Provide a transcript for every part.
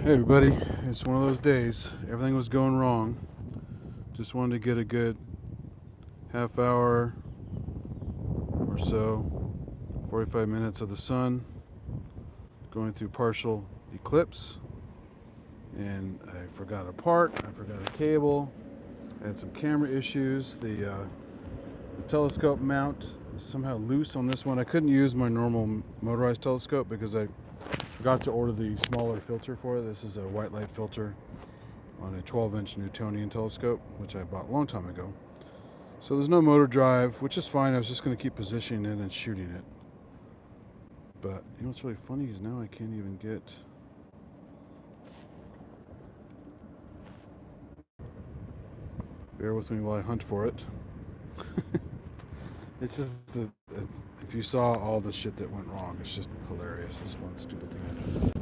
Hey everybody, it's one of those days. Everything was going wrong. Just wanted to get a good half hour or so, 45 minutes of the sun going through partial eclipse. And I forgot a part, I forgot a cable, I had some camera issues. The telescope mount is somehow loose on this one. I couldn't use my normal motorized telescope because I forgot to order the smaller filter for it. This is a white light filter on a 12-inch Newtonian telescope, which I bought a long time ago. So there's no motor drive, which is fine. I was just going to keep positioning it and shooting it. But you know what's really funny is now I can't even get... Bear with me while I hunt for it. It's just, if you saw all the shit that went wrong, it's just hilarious. This one stupid thing I did.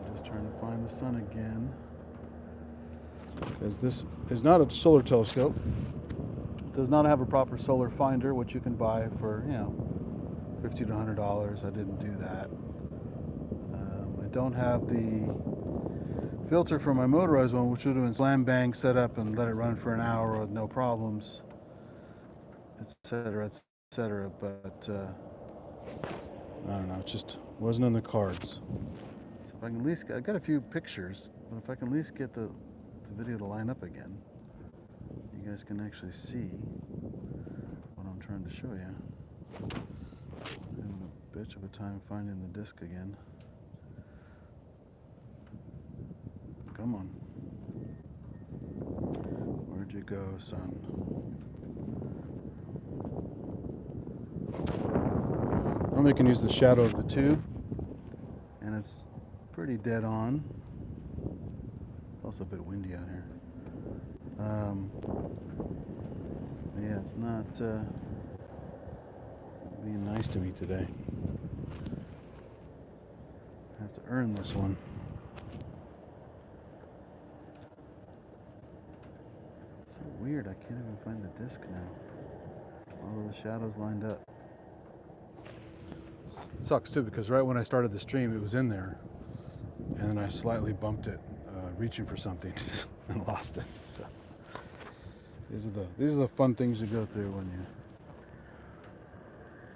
I'm just trying to find the sun again. Because this is not a solar telescope. It does not have a proper solar finder, which you can buy for, $50 to $100. I didn't do that. I don't have the filter for my motorized one, which would have been slam bang set up and let it run for an hour with no problems, etc., etc. But I don't know, it just wasn't in the cards. So if I can at least, I got a few pictures, but if I can at least get the video to line up again, you guys can actually see what I'm trying to show you. I'm having a bitch of a time finding the disc again. Come on. Where'd you go, son? Normally you can use the shadow of the two, and it's pretty dead on. It's also a bit windy out here. Yeah, it's not being nice to me today. I have to earn this one. It's so weird, I can't even find the disc now. All of the shadows lined up. It sucks too, because right when I started the stream it was in there, and then I slightly bumped it reaching for something and lost it. So these are the fun things you go through when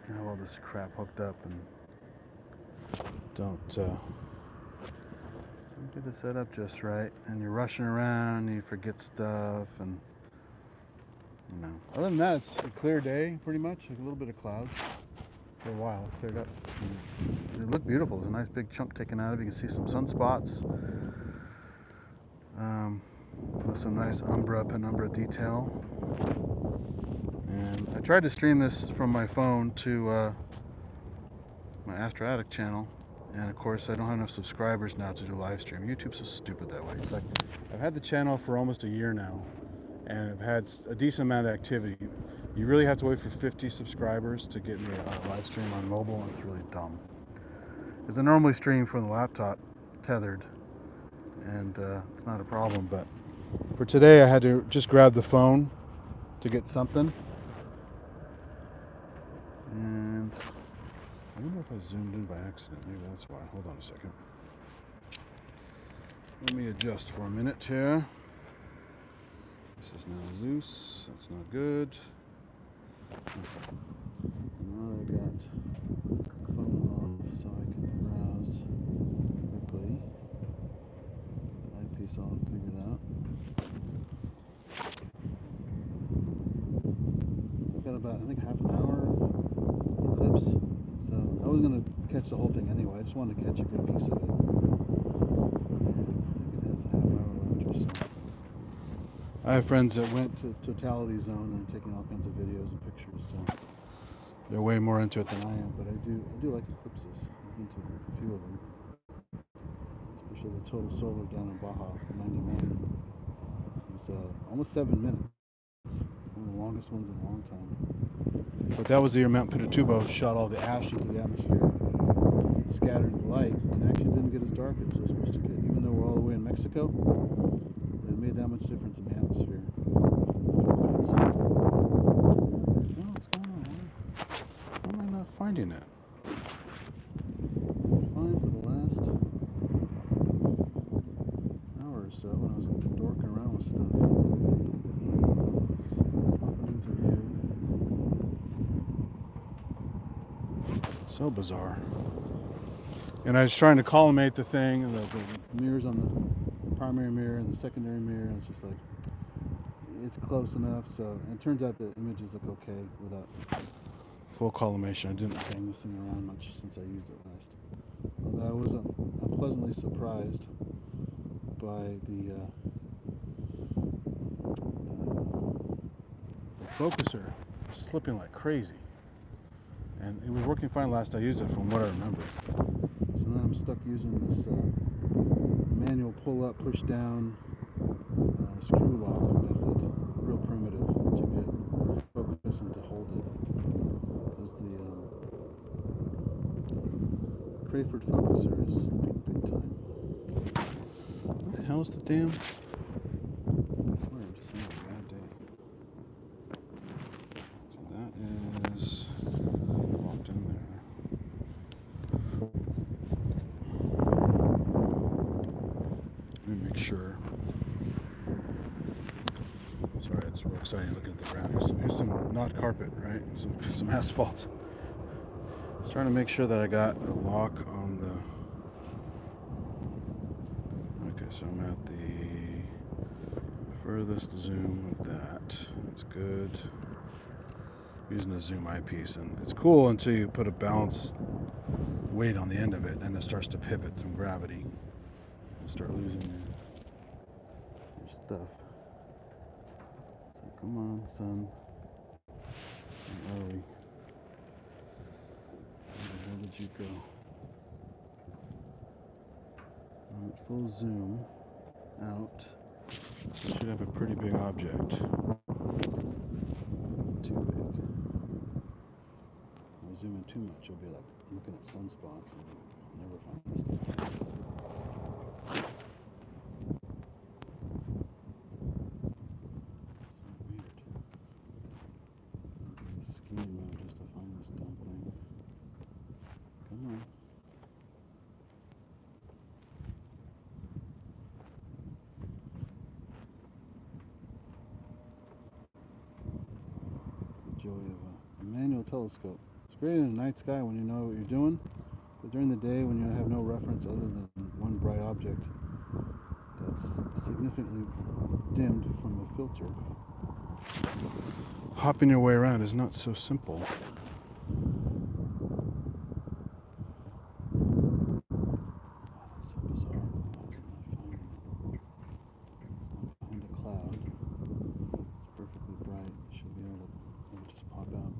you have all this crap hooked up and don't get it set up just right, and you're rushing around and you forget stuff, and other than that it's a clear day pretty much, like a little bit of clouds. For a while, it cleared up. It looked beautiful. There's a nice big chunk taken out of it. You can see some sunspots. With some nice penumbra detail. And I tried to stream this from my phone to my Apr-08 channel. And of course, I don't have enough subscribers now to do live stream. YouTube's so stupid that way. It's like, I've had the channel for almost a year now, and I've had a decent amount of activity. You really have to wait for 50 subscribers to get me a live stream on mobile, and it's really dumb. Because I normally stream from the laptop, tethered, and it's not a problem. But for today, I had to just grab the phone to get something. And I wonder if I zoomed in by accident. Maybe that's why. Hold on a second. Let me adjust for a minute here. This is now loose. That's not good. Now I got phone off so I can browse quickly. Eyepiece all figured out. Still got about, I think, half an hour eclipse. So I was going to catch the whole thing anyway. I just wanted to catch a good piece of it. And I think it has a half hour left or so. I have friends that went to Totality Zone and are taking all kinds of videos and pictures, so they're way more into it than I am. But I do like eclipses. I've been to a few of them, especially the total solar down in Baja, 99. It's almost 7 minutes, one of the longest ones in a long time. But that was the year Mount Pinatubo shot all the ash into the atmosphere, scattered the light, and actually didn't get as dark as it was supposed to get, even though we're all the way in Mexico. It made that much difference in the atmosphere. What's going on? Why am I not finding it? Fine for the last more stuff. Popping into view. So bizarre. And I was trying to collimate the thing, and the mirrors on the primary mirror and the secondary mirror, and it's just like, it's close enough. So it turns out the images look okay without full collimation. I didn't bang this thing around much since I used it last. Although I was pleasantly surprised by the focuser slipping like crazy. And it was working fine last I used it from what I remember. So now I'm stuck using this manual pull up, push down screw lock method, real primitive, to get focus and to hold it. Because the Crayford focuser is slipping big time. What the hell is the damn? I swear I'm just having a bad day. So that is locked in there. Let me make sure. Sorry, it's real exciting looking at the ground. Here's some not carpet, right? Some asphalt. I was trying to make sure that I got a lock on the. Okay, so I'm at the furthest zoom of that. That's good. I'm using a zoom eyepiece, and it's cool until you put a balanced weight on the end of it, and it starts to pivot from gravity. You start losing your stuff. So come on, sun. Where are we? Where the hell did you go? I'm at full zoom out. You should have a pretty big object. Not too big. If I zoom in too much, you'll be like looking at sunspots and you'll never find this stuff. So weird. The scheme mode just to find this dumb thing. Come on. The joy of a manual telescope. It's great in the night sky when you know what you're doing, but during the day when you have no reference other than one bright object that's significantly dimmed from the filter, hopping your way around is not so simple. That's so bizarre. Why is it not finding it? It's not behind a cloud. It's perfectly bright. It should be able to just pop out.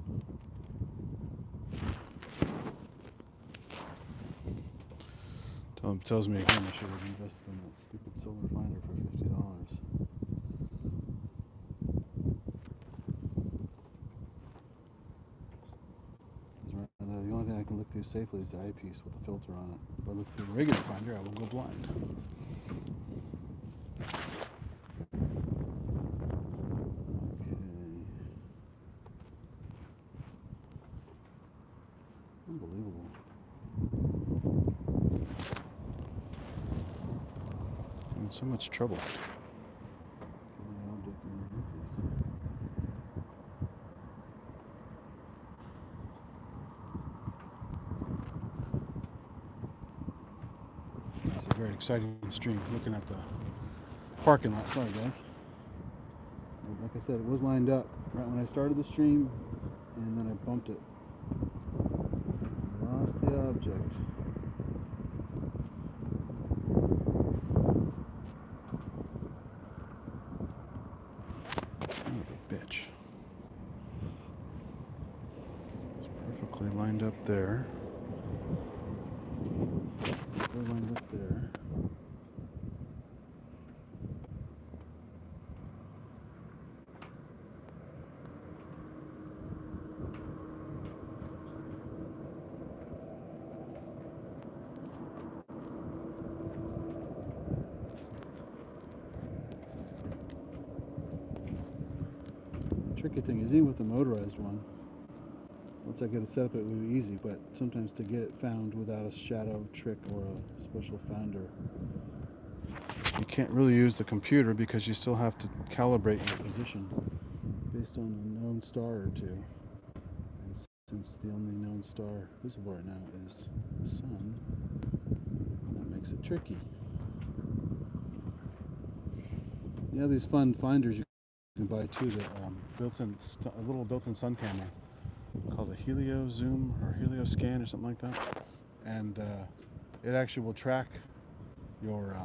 Tells me again I should have invested in that stupid solar finder for $50. The only thing I can look through safely is the eyepiece with the filter on it. If I look through the regular finder, I will go blind. Okay. Unbelievable. I'm in so much trouble. Getting the object in the eyepiece. It's a very exciting stream. Looking at the parking lot. Sorry, guys. Like I said, it was lined up right when I started the stream, and then I bumped it. I lost the object. Son of a bitch. It's perfectly lined up there. Lined up there. The tricky thing is, even with the motorized one, once I get it set up, it will be easy, but sometimes to get it found without a shadow trick or a special founder you can't really use the computer because you still have to calibrate your position based on a known star or two. And since the only known star visible right now is the sun, that makes it tricky. You have these fun finders you can buy too, that a little built-in sun camera called a helio zoom or helio scan or something like that, and it actually will track your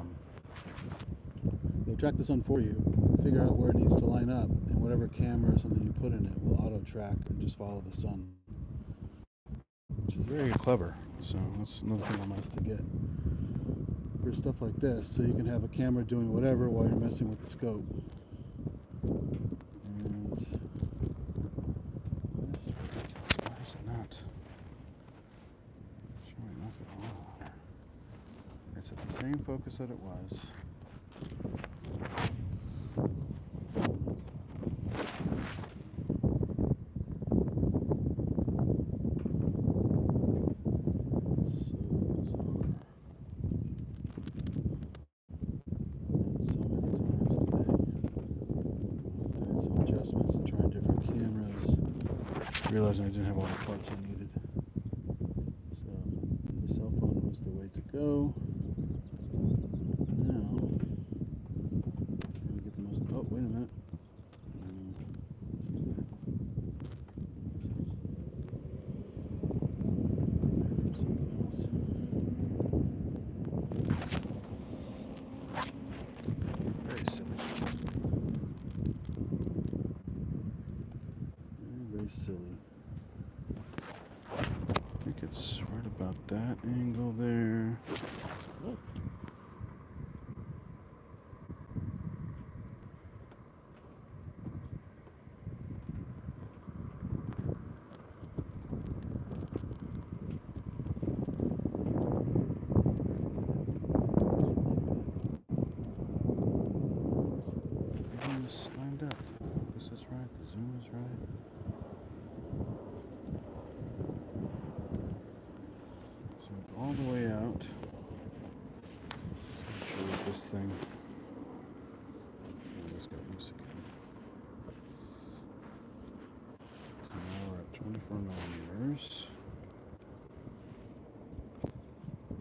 it'll track the sun for you, figure out where it needs to line up, and whatever camera or something you put in it will auto track and just follow the sun, which is very clever. So that's another thing I'm asked to get for stuff like this, so you can have a camera doing whatever while you're messing with the scope. And why is it not showing up at all? It's at the same focus that it was. And trying different cameras, realizing I didn't have all the parts I needed. So the cell phone was the way to go. Now, trying to get the most. Oh, wait a minute. From something else. Very silly. Very silly. I think it's right about that angle there. Oh. Everything is lined up. This is right. The zoom is right. All the way out. I'm sure with this thing. Oh, this got loose again. So now we're at 24 millimeters.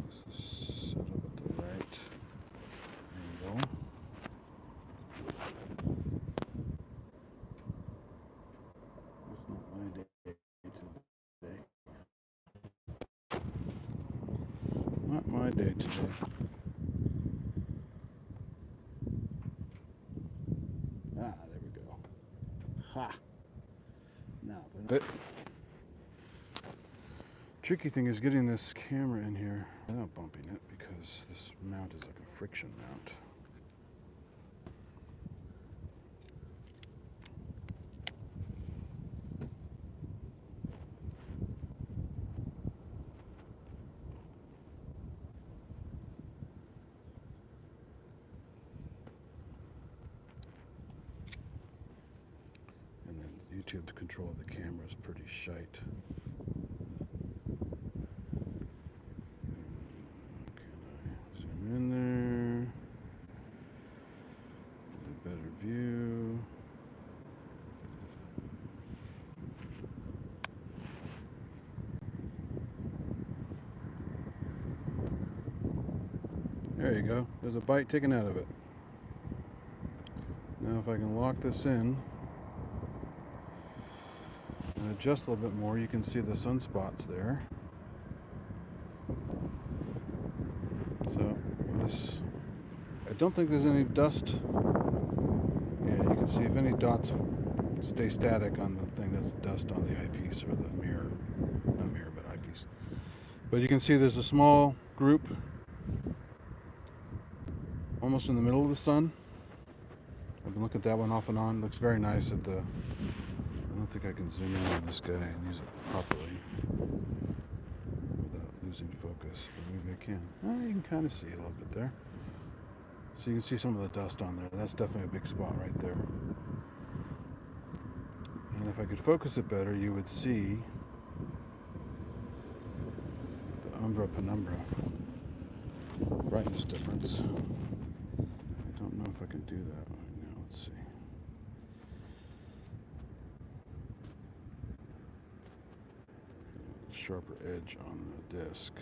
This is set up at the right angle. It's not my day today. Not my day today. Ah, there we go. Ha! Now, but tricky thing is getting this camera in here without bumping it, because this mount is like a friction mount. YouTube's control of the camera is pretty shite. Can I zoom in there? Get a better view. There you go. There's a bite taken out of it. Now if I can lock this in and adjust a little bit more, you can see the sunspots there. So this, I don't think there's any dust. Yeah, you can see if any dots stay static on the thing, that's dust on the eyepiece or the mirror. Not mirror, but eyepiece. But you can see there's a small group almost in the middle of the sun. I've been looking at that one off and on. Looks very nice at the... I don't think I can zoom in on this guy and use it properly without losing focus, but maybe I can. You can kind of see it a little bit there. So you can see some of the dust on there. That's definitely a big spot right there. And if I could focus it better, you would see the umbra penumbra brightness difference. know if I can do that right now. Let's see. Sharper edge on the disc.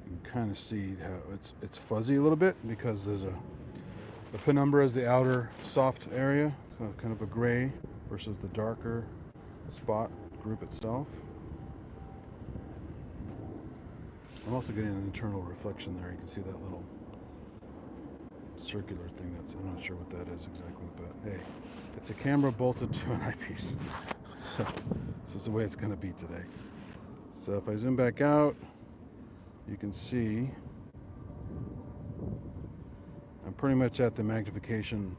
You can kind of see how it's fuzzy a little bit because there's the penumbra is the outer soft area, so kind of a gray versus the darker spot group itself. I'm also getting an internal reflection there. You can see that little circular thing I'm not sure what that is exactly, but hey, it's a camera bolted to an eyepiece. So this is the way it's going to be today. So if I zoom back out, you can see I'm pretty much at the magnification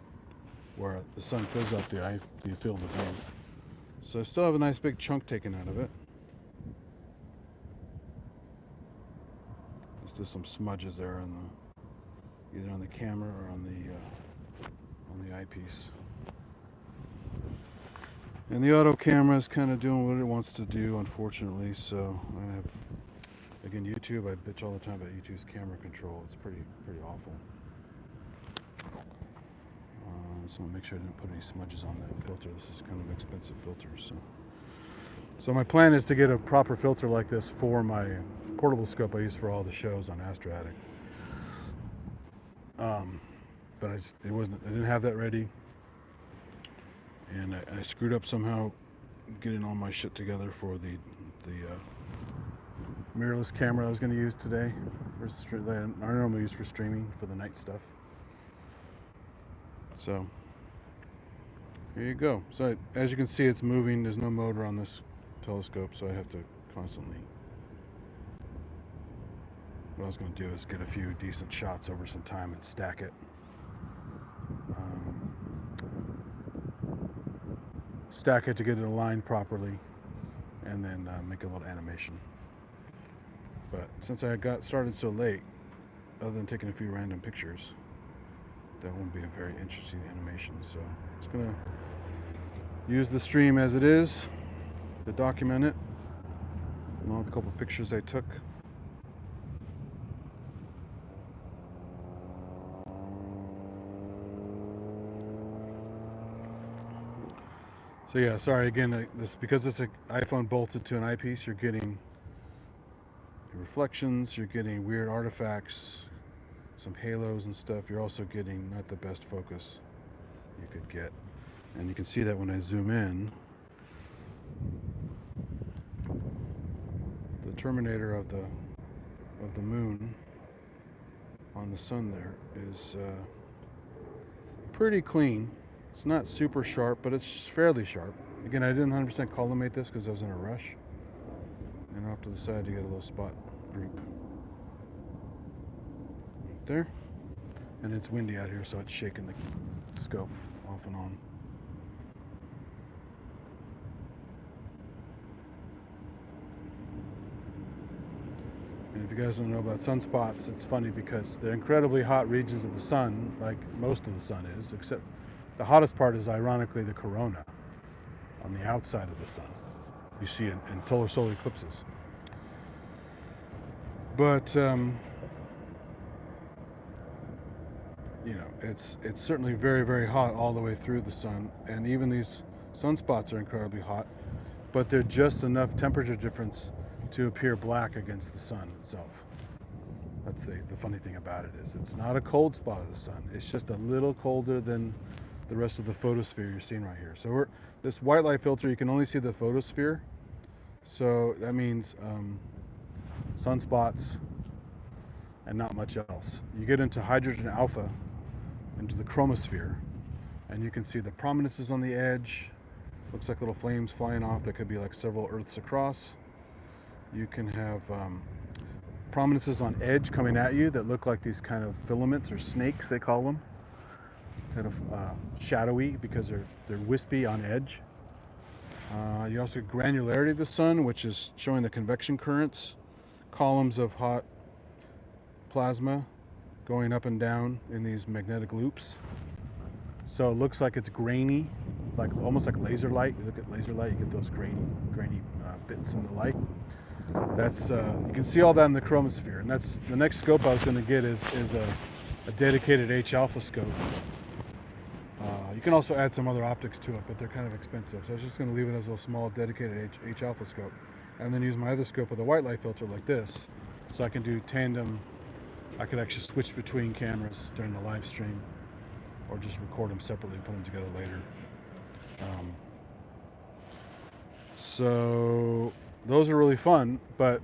where the sun fills out the field of view. So I still have a nice big chunk taken out of it. There's just some smudges there on either on the camera or on the eyepiece. And the auto camera is kind of doing what it wants to do, unfortunately. So I have, again, YouTube. I bitch all the time about YouTube's camera control. It's pretty awful. Just want to make sure I didn't put any smudges on that filter. This is kind of an expensive filter, so my plan is to get a proper filter like this for my portable scope I use for all the shows on SynthAddict. But I didn't have that ready, and I screwed up somehow getting all my shit together for the mirrorless camera I was going to use today, that I normally use for streaming for the night stuff. So here you go. So as you can see, it's moving. There's no motor on this telescope, so I have to constantly. What I was going to do is get a few decent shots over some time and stack it. Stack it to get it aligned properly, and then make a little animation. But since I got started so late, other than taking a few random pictures, that won't be a very interesting animation. So it's gonna use the stream as it is to document it, along with a couple of pictures I took. So yeah, sorry again. Because it's an iPhone bolted to an eyepiece, you're getting reflections, you're getting weird artifacts, some halos and stuff. You're also getting not the best focus you could get, and you can see that when I zoom in. The terminator of the moon on the sun there is pretty clean. It's not super sharp, but it's fairly sharp. Again, I didn't 100% collimate this because I was in a rush. And off to the side, you get a little spot group there. And it's windy out here, so it's shaking the scope off and on. And if you guys don't know about sunspots, it's funny because the incredibly hot regions of the sun, like most of the sun is, except the hottest part is ironically the corona on the outside of the sun. You see it in solar eclipses. But you know, it's certainly very, very hot all the way through the sun, and even these sunspots are incredibly hot, but they're just enough temperature difference to appear black against the sun itself. That's the funny thing about it, is it's not a cold spot of the sun. It's just a little colder than the rest of the photosphere you're seeing right here. So this white light filter, you can only see the photosphere. So that means sunspots and not much else. You get into hydrogen alpha, into the chromosphere, and you can see the prominences on the edge. Looks like little flames flying off that could be like several Earths across. You can have prominences on edge coming at you that look like these kind of filaments or snakes, they call them. Kind of shadowy because they're wispy on edge. You also get granularity of the sun, which is showing the convection currents, columns of hot plasma going up and down in these magnetic loops. So it looks like it's grainy, like almost like laser light. You look at laser light, you get those grainy bits in the light. That's you can see all that in the chromosphere, and that's the next scope I was going to get is a dedicated H alpha scope. You can also add some other optics to it, but they're kind of expensive. So I was just going to leave it as a small dedicated H alpha scope, and then use my other scope with a white light filter like this, so I can do tandem. I could actually switch between cameras during the live stream, or just record them separately and put them together later. So those are really fun, but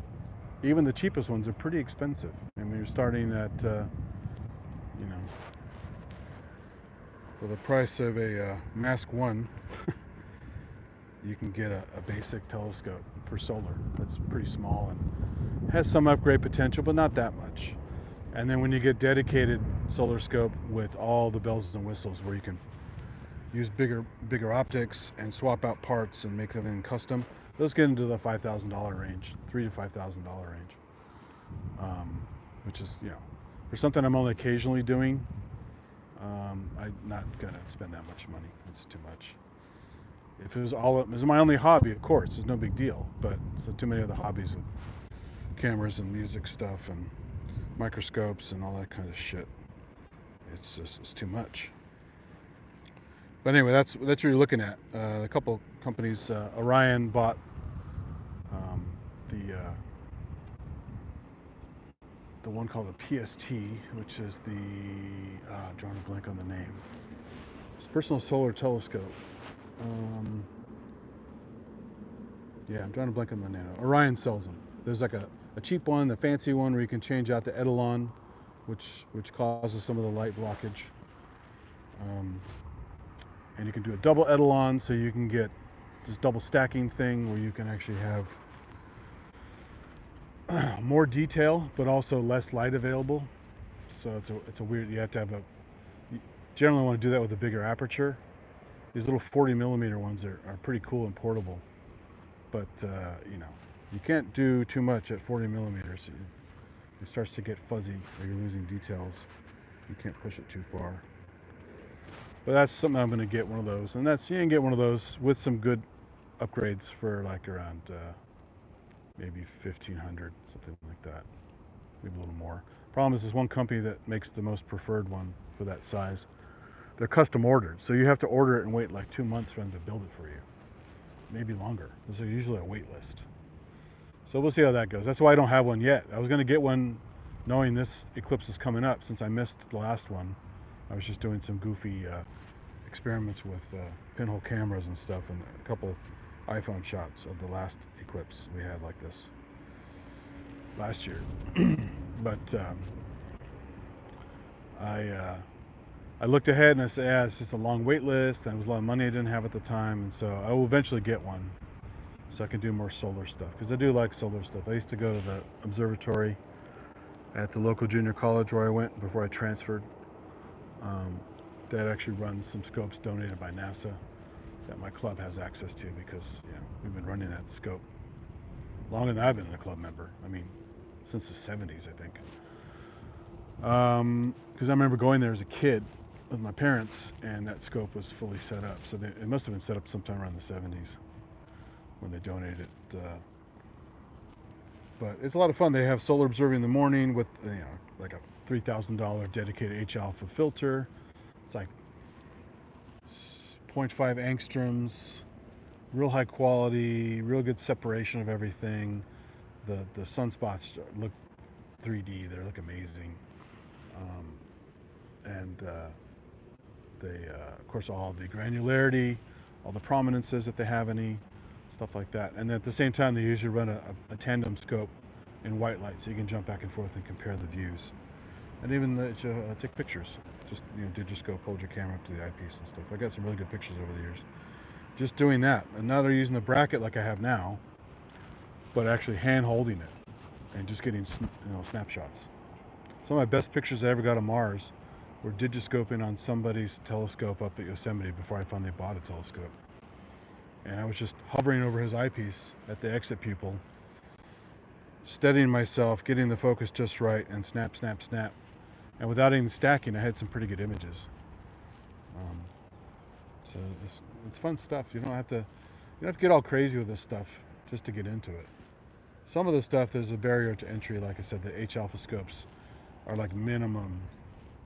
even the cheapest ones are pretty expensive. I mean, you're starting at, you know, for the price of a Mask 1, you can get a basic telescope for solar. That's pretty small and has some upgrade potential, but not that much. And then when you get dedicated solar scope with all the bells and whistles, where you can use bigger optics and swap out parts and make everything custom, those get into the $5,000 range, $3,000 to $5,000 range, which is, you know, for something I'm only occasionally doing, I'm not gonna spend that much money. It's too much. If it was my only hobby, of course, it's no big deal. But so too many other hobbies with cameras and music stuff and microscopes and all that kind of shit. It's too much. But anyway, that's what you're looking at. A couple companies, Orion bought the one called a PST, which is the I'm drawing a blank on the name. It's Personal Solar Telescope. Yeah, I'm drawing a blank on the name. Orion sells them. There's like a cheap one, the fancy one where you can change out the Etalon, which causes some of the light blockage. And you can do a double Etalon, so you can get this double stacking thing where you can actually have more detail, but also less light available. So it's a weird. You have to have you generally want to do that with a bigger aperture. These little 40 millimeter ones are pretty cool and portable, but you know, you can't do too much at 40 millimeters. It starts to get fuzzy, or you're losing details. You can't push it too far. But that's something I'm going to get one of those, and you can get one of those with some good upgrades for like around maybe 1,500, something like that, maybe a little more. Problem is, there's one company that makes the most preferred one for that size. They're custom ordered, so you have to order it and wait like 2 months for them to build it for you, maybe longer. There's usually a wait list. So we'll see how that goes. That's why I don't have one yet. I was going to get one knowing this eclipse is coming up. Since I missed the last one, I was just doing some goofy experiments with pinhole cameras and stuff, and a couple iPhone shots of the last eclipse we had like this last year. But I looked ahead and I said, yeah, it's just a long wait list, and it was a lot of money I didn't have at the time, and so I will eventually get one so I can do more solar stuff, because I do like solar stuff. I used to go to the observatory at the local junior college where I went before I transferred. That actually runs some scopes donated by NASA that my club has access to, because, you know, we've been running that scope longer than I've been a club member. I mean, since the 70s, I think. Because I remember going there as a kid with my parents, and that scope was fully set up. So it must have been set up sometime around the 70s when they donated it. But it's a lot of fun. They have solar observing in the morning with, you know, like a $3,000 dedicated H alpha filter. It's like 0.5 angstroms, real high quality, real good separation of everything. The sunspots look 3D. They look amazing. They, of course, all the granularity, all the prominences if they have any, stuff like that. And at the same time, they usually run a tandem scope in white light, so you can jump back and forth and compare the views. And even take pictures. Just, you know, digiscope, hold your camera up to the eyepiece and stuff. I got some really good pictures over the years. Just doing that. And now they're using the bracket like I have now, but actually hand holding it and just getting, you know, snapshots. Some of my best pictures I ever got of Mars were digiscoping on somebody's telescope up at Yosemite before I finally bought a telescope. And I was just hovering over his eyepiece at the exit pupil, steadying myself, getting the focus just right, and snap, snap, snap. And without even stacking, I had some pretty good images. So it's fun stuff. You don't have to get all crazy with this stuff just to get into it. Some of the stuff, there's a barrier to entry. Like I said, the H-alpha scopes are like minimum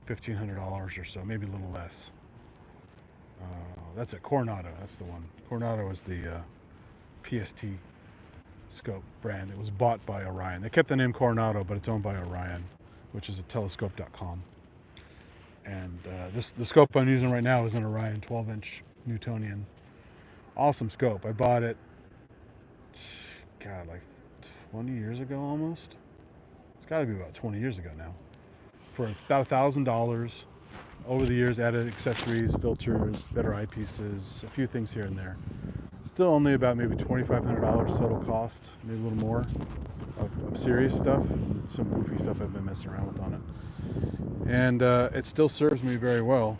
$1,500 or so, maybe a little less. That's a Coronado. That's the one. Coronado is the PST scope brand. It was bought by Orion. They kept the name Coronado, but it's owned by Orion, which is a telescope.com. And the scope I'm using right now is an Orion 12-inch Newtonian. Awesome scope. I bought it, God, like 20 years ago almost. It's got to be about 20 years ago now. For about $1,000. Over the years, added accessories, filters, better eyepieces, a few things here and there. Still only about maybe $2,500 total cost, maybe a little more of serious stuff. Some goofy stuff I've been messing around with on it. And it still serves me very well.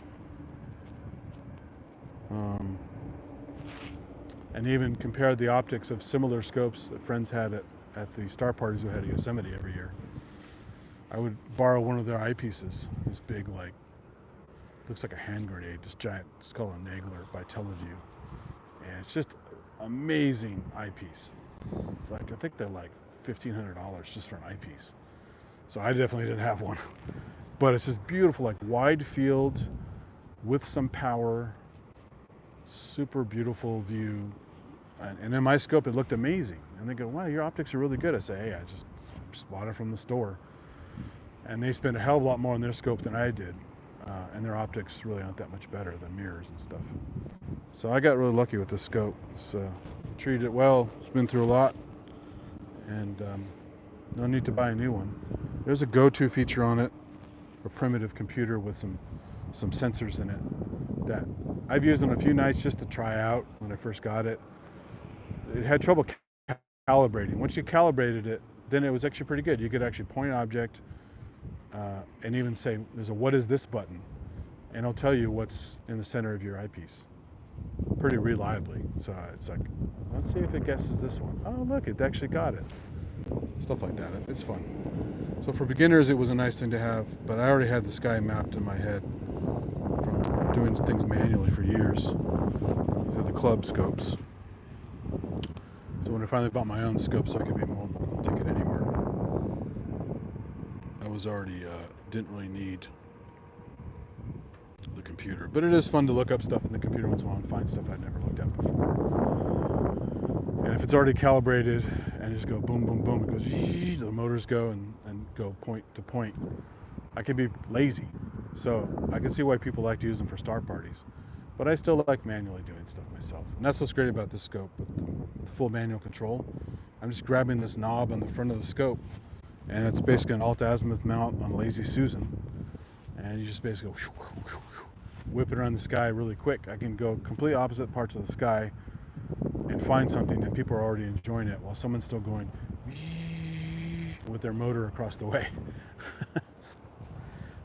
And even compared the optics of similar scopes that friends had at the star parties we had at Yosemite every year. I would borrow one of their eyepieces, this big, like, looks like a hand grenade, this giant, it's called a Nagler by Teleview. And it's just amazing eyepiece. It's like, I think they're like $1,500 just for an eyepiece. So I definitely didn't have one. But it's just beautiful, like wide field with some power, super beautiful view. And in my scope, it looked amazing. And they go, wow, your optics are really good. I say, hey, I just bought it from the store. And they spent a hell of a lot more on their scope than I did. And their optics really aren't that much better than mirrors and stuff. So I got really lucky with this scope. It's treated it well. It's been through a lot. And no need to buy a new one. There's a go-to feature on it, a primitive computer with some sensors in it that I've used on a few nights just to try out when I first got it. It had trouble calibrating. Once you calibrated it, then it was actually pretty good. You could actually point an object and even say, there's a what is this button? And it'll tell you what's in the center of your eyepiece pretty reliably. So it's like, let's see if it guesses this one. Oh, look, it actually got it. Stuff like that. It's fun. So for beginners, it was a nice thing to have, but I already had the sky mapped in my head from doing things manually for years through the club scopes. So when I finally bought my own scope so I could be mobile, take it anywhere, I was already, didn't really need the computer. But it is fun to look up stuff in the computer once in a while and find stuff I'd never looked at before. And if it's already calibrated and just go boom, boom, boom, it goes, the motors go and go point to point, I can be lazy. So I can see why people like to use them for star parties. But I still like manually doing stuff myself. And that's what's great about this scope with the full manual control. I'm just grabbing this knob on the front of the scope, and it's basically an alt-azimuth mount on a Lazy Susan. And you just basically go whip it around the sky really quick. I can go complete opposite parts of the sky and find something that people are already enjoying it while someone's still going with their motor across the way.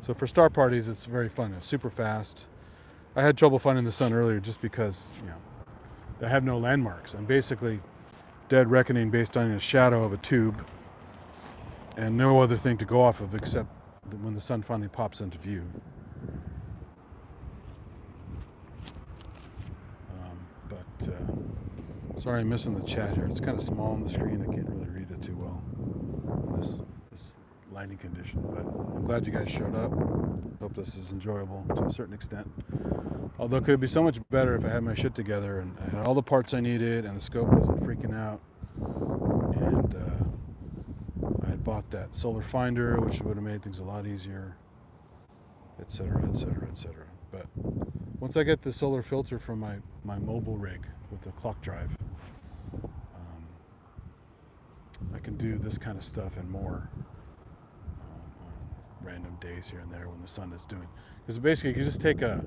So for star parties, it's very fun. It's super fast. I had trouble finding the sun earlier just because, they have no landmarks. I'm basically dead reckoning based on a shadow of a tube and no other thing to go off of except when the sun finally pops into view. Sorry I'm missing the chat here. It's kind of small on the screen. I can't really read it too well in this lighting condition, but I'm glad you guys showed up. Hope this is enjoyable to a certain extent. Although it could be so much better if I had my shit together and I had all the parts I needed and the scope wasn't freaking out. And I had bought that solar finder, which would have made things a lot easier, etc., etc., etc. But once I get the solar filter from my mobile rig with the clock drive, I can do this kind of stuff and more on random days here and there when the sun is doing. Because basically you just take a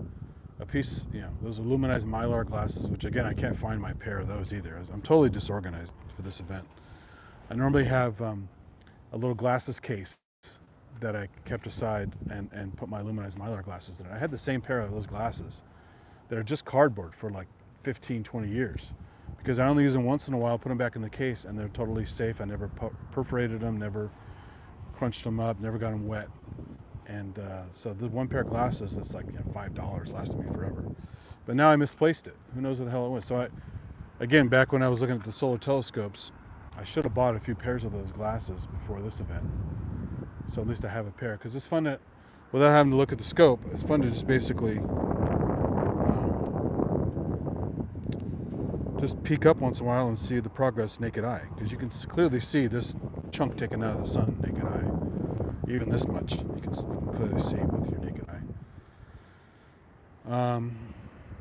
piece, those aluminized Mylar glasses, which again, I can't find my pair of those either. I'm totally disorganized for this event. I normally have a little glasses case that I kept aside and put my aluminized Mylar glasses in it. I had the same pair of those glasses that are just cardboard for like 15, 20 years because I only use them once in a while, put them back in the case, and they're totally safe. I never perforated them, never crunched them up, never got them wet. And so the one pair of glasses that's like $5 lasted me forever. But now I misplaced it. Who knows what the hell it was. So again, back when I was looking at the solar telescopes, I should have bought a few pairs of those glasses before this event. So at least I have a pair, because it's fun to, without having to look at the scope, it's fun to just basically just peek up once in a while and see the progress naked eye, because you can clearly see this chunk taken out of the sun naked eye. Even this much you can clearly see with your naked eye.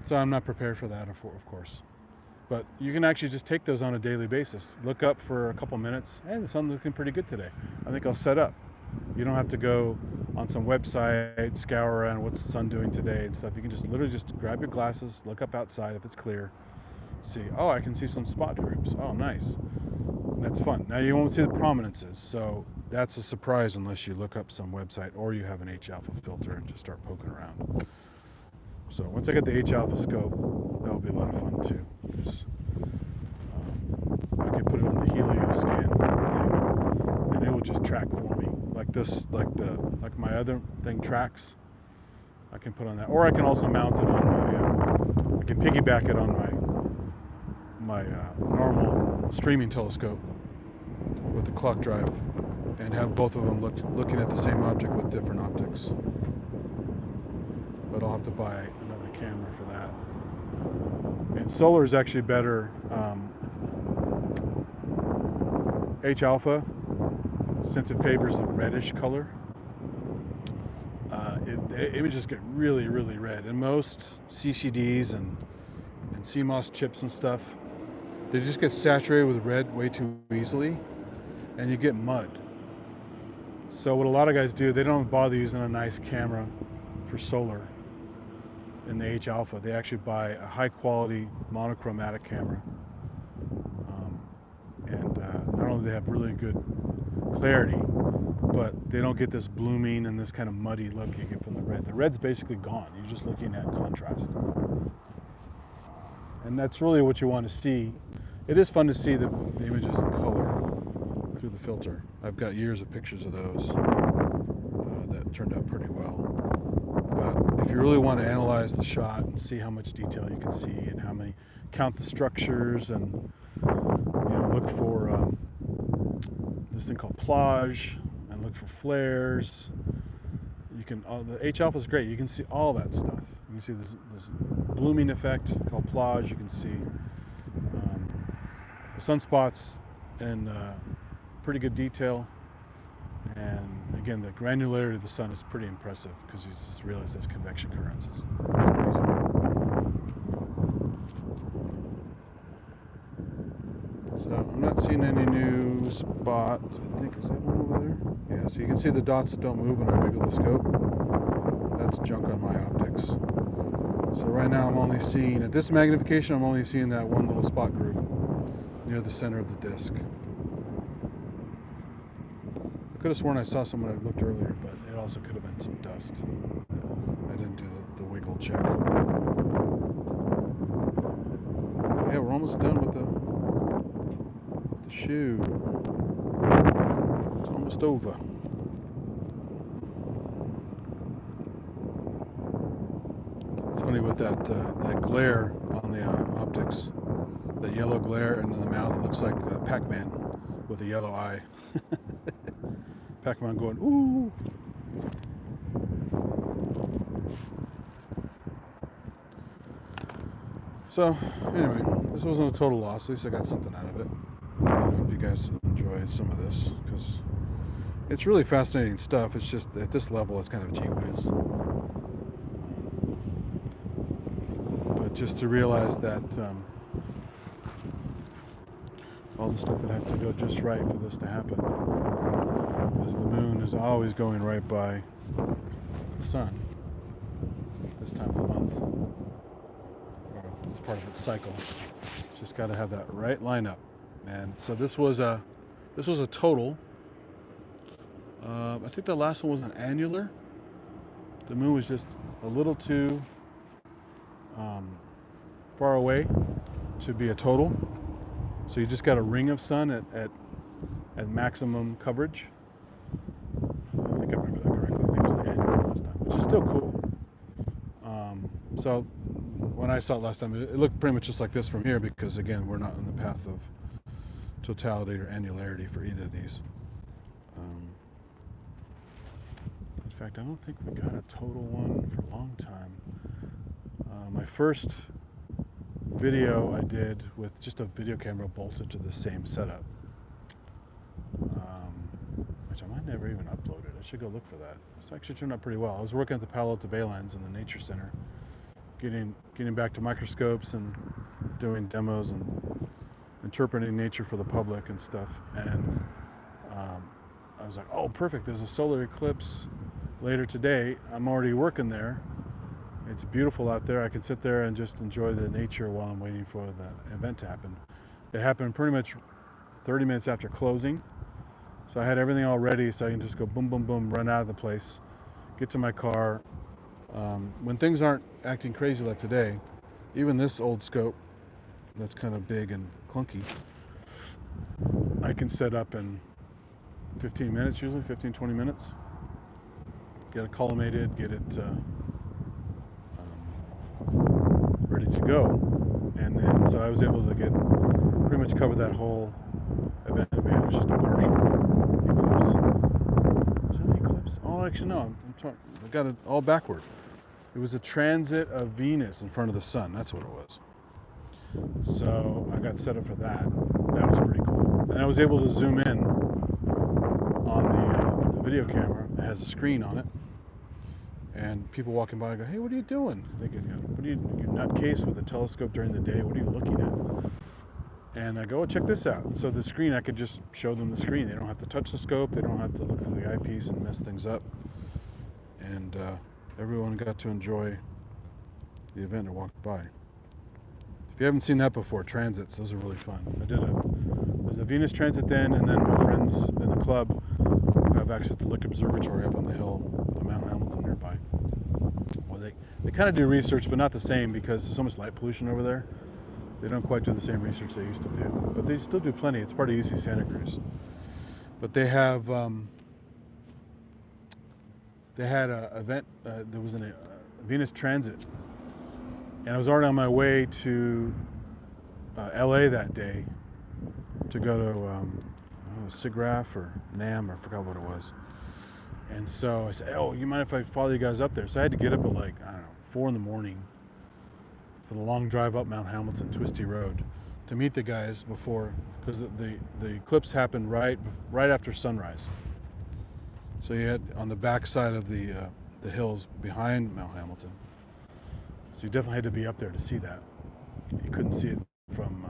So I'm not prepared for that, of course. But you can actually just take those on a daily basis. Look up for a couple minutes. Hey, the sun's looking pretty good today. I think I'll set up. You don't have to go on some website, scour around what's the sun doing today and stuff. You can just literally just grab your glasses, look up outside if it's clear, see, oh, I can see some spot groups. Oh, nice. That's fun. Now you won't see the prominences, so that's a surprise unless you look up some website or you have an H-alpha filter and just start poking around. So once I get the H-alpha scope, that'll be a lot of fun too, because I can put it on the helio scan thing, and it will just track for me like this, like my other thing tracks. I can put on that, or I can also mount it on my. I can piggyback it on my normal streaming telescope with the clock drive, and have both of them looking at the same object with different optics. But I'll have to buy another camera for that. And solar is actually better. H-alpha, since it favors the reddish color, images get really, really red. And most CCDs and CMOS chips and stuff, they just get saturated with red way too easily, and you get mud. So what a lot of guys do, they don't bother using a nice camera for solar in the H-alpha. They actually buy a high quality monochromatic camera, and not only do they have really good clarity, but they don't get this blooming and this kind of muddy look you get from the red. The red's basically gone. You're just looking at contrast, and that's really what you want to see. It is fun to see the images in color through the filter. I've got years of pictures of those that turned out pretty well. But if you really want to analyze the shot and see how much detail you can see and how many, count the structures, and look for this thing called plage, and look for flares. You can, the H-alpha is great. You can see all that stuff. You can see this blooming effect called plage. You can see the sunspots in pretty good detail. And again, the granularity of the sun is pretty impressive, because you just realize that's convection currents. It's crazy. So I'm not seeing any new spot. I think, is that one over there? Yeah, so you can see the dots that don't move when I wiggle the scope. That's junk on my optics. So right now I'm only seeing, at this magnification, I'm only seeing that one little spot group near the center of the disc. I could have sworn I saw someone I looked earlier, but it also could have been some dust. I didn't do the wiggle check. Yeah, we're almost done with the shoe. It's almost over. It's funny with that glare on the optics, the yellow glare, and in the mouth, it looks like Pac-Man with a yellow eye. Pac-Man going, ooh. So, anyway, this wasn't a total loss. At least I got something out of it. I hope you guys enjoy some of this, because it's really fascinating stuff. It's just, at this level, it's kind of gee whiz. But just to realize that all the stuff that has to go just right for this to happen, because the moon is always going right by the sun this time of the month, or it's part of its cycle. It's just got to have that right lineup. And so this was a total. I think the last one was an annular. The moon was just a little too far away to be a total. So you just got a ring of sun at maximum coverage. I think I remember that correctly. I think it was the annular last time, which is still cool. So when I saw it last time, it looked pretty much just like this from here, because again, we're not in the path to totality or annularity for either of these. In fact, I don't think we got a total one for a long time. My first video I did with just a video camera bolted to the same setup, which I might never even upload it. I should go look for that. It's actually turned out pretty well. I was working at the Palo Alto Baylands in the Nature Center, getting back to microscopes and doing demos and interpreting nature for the public and stuff. And I was like, oh, perfect. There's a solar eclipse later today. I'm already working there. It's beautiful out there. I can sit there and just enjoy the nature while I'm waiting for the event to happen. It happened pretty much 30 minutes after closing. So I had everything all ready so I can just go boom, boom, boom, run out of the place, get to my car. When things aren't acting crazy like today, even this old scope that's kind of big and clunky, I can set up in 15 minutes, usually 15, 20 minutes. Get it collimated, get it ready to go. And then, so I was able to get pretty much cover that whole event. It was just a partial eclipse. Is that an eclipse? Oh, actually, no, I got it all backward. It was a transit of Venus in front of the sun. That's what it was. So I got set up for that. That was pretty cool. And I was able to zoom in on the video camera. It has a screen on it. And people walking by go, hey, what are you doing? Thinking, what are you nutcase with a telescope during the day? What are you looking at? And I go, oh, check this out. So the screen, I could just show them the screen. They don't have to touch the scope. They don't have to look through the eyepiece and mess things up. And everyone got to enjoy the event and walk by. If you haven't seen that before, transits, those are really fun. There's a Venus transit then, and then my friends in the club have access to Lick Observatory up on the hill on Mount Hamilton nearby. Well, they kind of do research, but not the same because there's so much light pollution over there. They don't quite do the same research they used to do, but they still do plenty. It's part of UC Santa Cruz. But they have, they had an event, there was a Venus transit, and I was already on my way to LA that day to go to SIGGRAPH or NAM, I forgot what it was. And so I said, oh, you mind if I follow you guys up there? So I had to get up at like, I don't know, 4 in the morning for the long drive up Mount Hamilton, twisty road, to meet the guys before, because the eclipse happened right after sunrise. So you had on the back side of the hills behind Mount Hamilton. So you definitely had to be up there to see that. You couldn't see it from,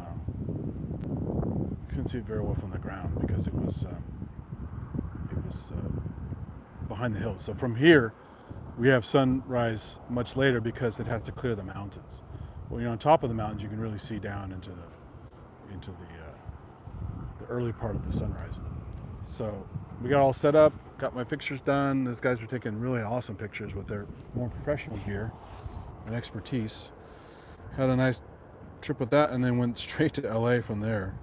couldn't see it very well from the ground because it was behind the hills. So from here, we have sunrise much later because it has to clear the mountains. When you're on top of the mountains, you can really see down into the early part of the sunrise. So we got all set up, got my pictures done. These guys were taking really awesome pictures with their more professional gear and expertise. Had a nice trip with that, and then went straight to LA from there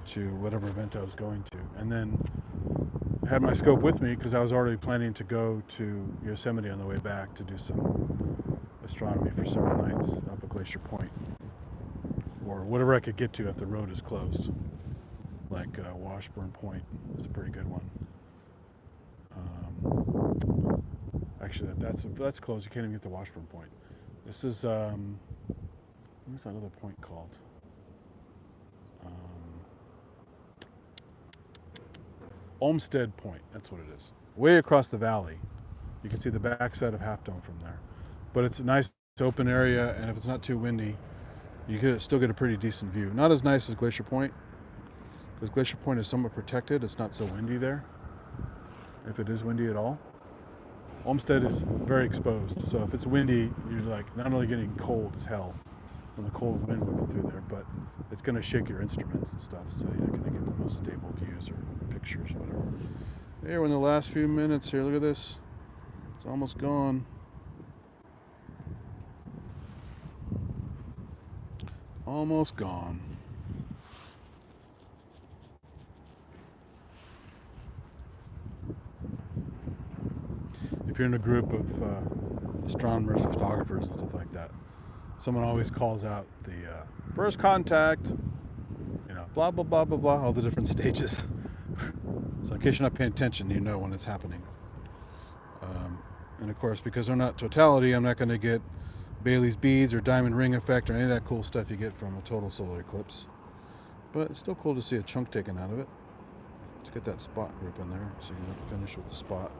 to whatever event I was going to. And then had my scope with me because I was already planning to go to Yosemite on the way back to do some astronomy for several nights up at Glacier Point, or whatever I could get to if the road is closed, like Washburn Point is a pretty good one. Actually, that's closed. You can't even get to Washburn Point. This is what's that other point called? Olmsted Point, that's what it is. Way across the valley. You can see the backside of Half Dome from there. But it's a nice open area, and if it's not too windy, you could still get a pretty decent view. Not as nice as Glacier Point, because Glacier Point is somewhat protected. It's not so windy there, if it is windy at all. Olmsted is very exposed, so if it's windy, you're like not only getting cold as hell from the cold wind whipping through there, but it's going to shake your instruments and stuff, so you're not going to get the most stable views or pictures or whatever. Here, we're in the last few minutes here. Look at this. It's almost gone. Almost gone. If you're in a group of astronomers, photographers, and stuff like that, someone always calls out the first contact, you know, blah, blah, blah, blah, blah, all the different stages. So in case you're not paying attention, you know when it's happening. And of course, because they're not totality, I'm not going to get Bailey's beads or diamond ring effect or any of that cool stuff you get from a total solar eclipse. But it's still cool to see a chunk taken out of it. Let's get that spot group in there so you can finish with the spot.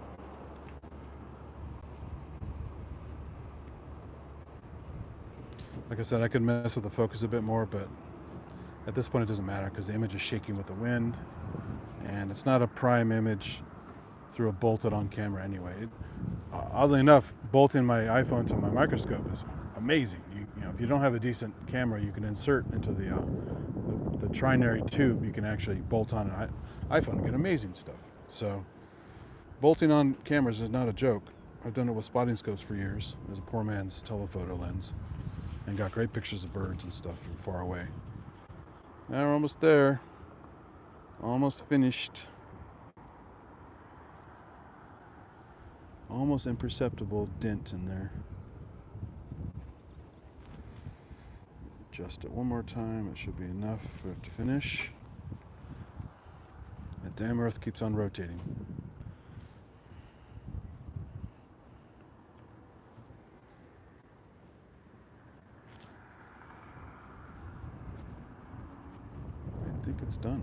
Like I said, I could mess with the focus a bit more, but at this point it doesn't matter because the image is shaking with the wind, and it's not a prime image through a bolted on camera anyway. Oddly enough, bolting my iPhone to my microscope is amazing. You know, if you don't have a decent camera, you can insert into the trinary tube. You can actually bolt on an iPhone and get amazing stuff. So bolting on cameras is not a joke. I've done it with spotting scopes for years as a poor man's telephoto lens, and got great pictures of birds and stuff from far away. Now we're almost there. Almost finished. Almost imperceptible dent in there. Adjust it one more time. It should be enough for it to finish. That damn Earth keeps on rotating. I think it's done.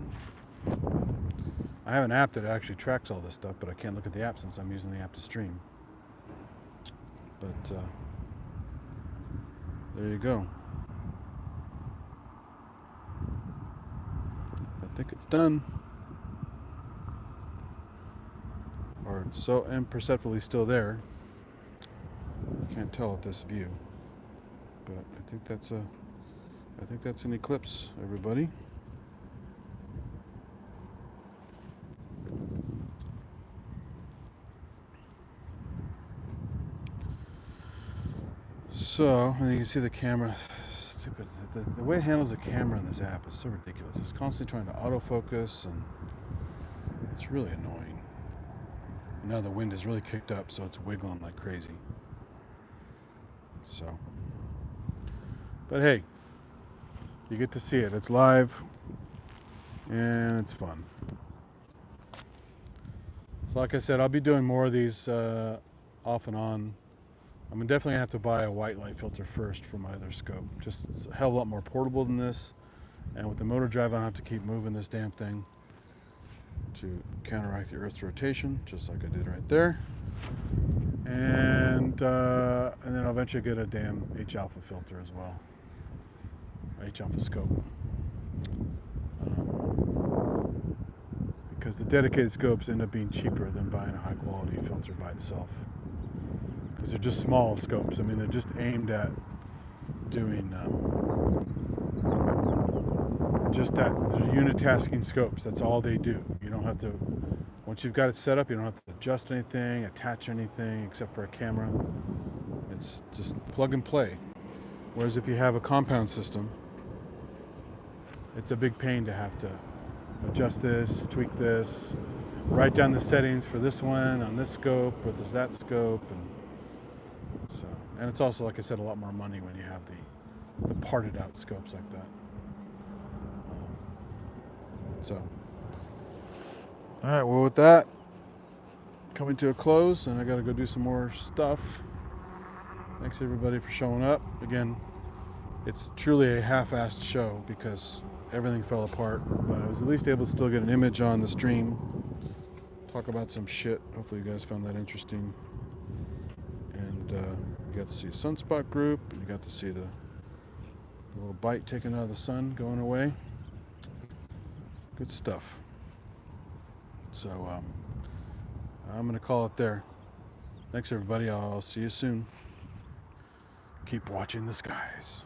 I have an app that actually tracks all this stuff, but I can't look at the app since I'm using the app to stream. But there you go. I think it's done. Or so imperceptibly still there. Can't tell at this view. But I think that's an eclipse, everybody. So, and you can see the camera, stupid. The way it handles the camera in this app is so ridiculous. It's constantly trying to autofocus, and it's really annoying. Now the wind is really kicked up, so it's wiggling like crazy. So, but hey, you get to see it. It's live, and it's fun. So like I said, I'll be doing more of these off and on. I'm gonna definitely have to buy a white light filter first for my other scope. Just it's a hell of a lot more portable than this, and with the motor drive, I don't have to keep moving this damn thing to counteract the Earth's rotation, just like I did right there. And then I'll eventually get a damn H-alpha filter as well, H-alpha scope, because the dedicated scopes end up being cheaper than buying a high-quality filter by itself. Because they're just small scopes. I mean, they're just aimed at doing just that. They're unitasking scopes. That's all they do. You don't have to, once you've got it set up, you don't have to adjust anything, attach anything, except for a camera. It's just plug and play. Whereas if you have a compound system, it's a big pain to have to adjust this, tweak this, write down the settings for this one on this scope versus that scope, and it's also, like I said, a lot more money when you have the parted out scopes like that. All right, well, with that coming to a close, and I got to go do some more stuff. Thanks everybody for showing up. Again, it's truly a half-assed show because everything fell apart, but I was at least able to still get an image on the stream, talk about some shit. Hopefully you guys found that interesting. And you got to see a sunspot group, and you got to see the little bite taken out of the sun going away. Good stuff. So I'm going to call it there. Thanks everybody. I'll see you soon. Keep watching the skies.